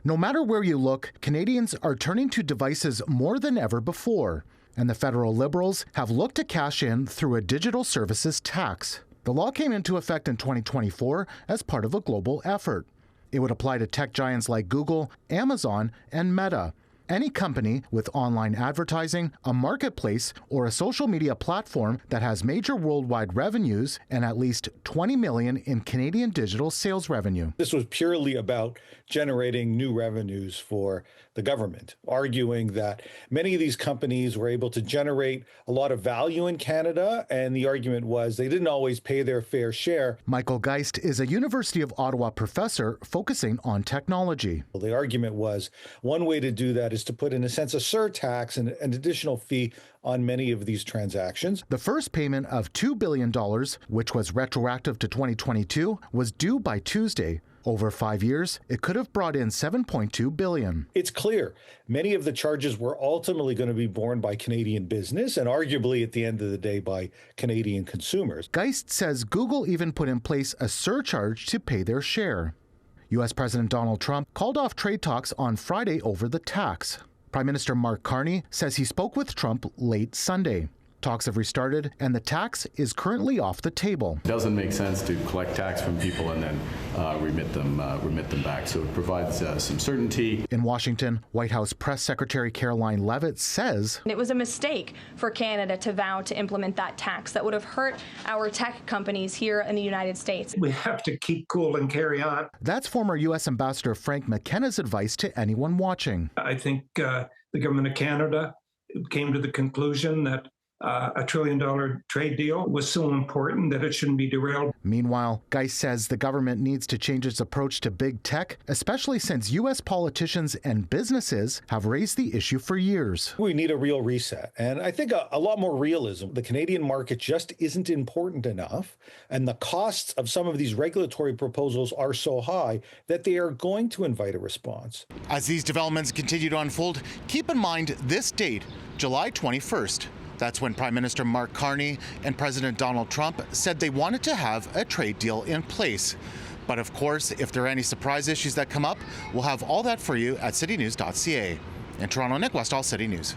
No matter where you look, Canadians are turning to devices more than ever before, and the federal Liberals have looked to cash in through a digital services tax. The law came into effect in 2024 as part of a global effort. It would apply to tech giants like Google, Amazon, and Meta. Any company with online advertising, a marketplace, or a social media platform that has major worldwide revenues and at least $20 million in Canadian digital sales revenue. This was purely about generating new revenues for the government, arguing that many of these companies were able to generate a lot of value in Canada, and the argument was they didn't always pay their fair share. Michael Geist is a University of Ottawa professor focusing on technology. The argument was one way to do that is to put, in a sense, a surtax and an additional fee on many of these transactions. The first payment of $2 billion, which was retroactive to 2022, was due by Tuesday. Over 5 years, it could have brought in $7.2 billion. It's clear many of the charges were ultimately going to be borne by Canadian business and arguably at the end of the day by Canadian consumers. Geist says Google even put in place a surcharge to pay their share. U.S. President Donald Trump called off trade talks on Friday over the tax. Prime Minister Mark Carney says he spoke with Trump late Sunday. Talks have restarted, and the tax is currently off the table. It doesn't make sense to collect tax from people and then remit them back. So it provides some certainty. In Washington, White House Press Secretary Caroline Leavitt says it was a mistake for Canada to vow to implement that tax that would have hurt our tech companies here in the United States. We have to keep cool and carry on. That's former U.S. Ambassador Frank McKenna's advice to anyone watching. I think the government of Canada came to the conclusion that a $1 trillion trade deal was so important that it shouldn't be derailed. Meanwhile, Geist says the government needs to change its approach to big tech, especially since U.S. politicians and businesses have raised the issue for years. We need a real reset, and I think a lot more realism. The Canadian market just isn't important enough, and the costs of some of these regulatory proposals are so high that they are going to invite a response. As these developments continue to unfold, keep in mind this date, July 21st. That's when Prime Minister Mark Carney and President Donald Trump said they wanted to have a trade deal in place. But of course, if there are any surprise issues that come up, we'll have all that for you at citynews.ca. In Toronto, Nick Westoll, City News.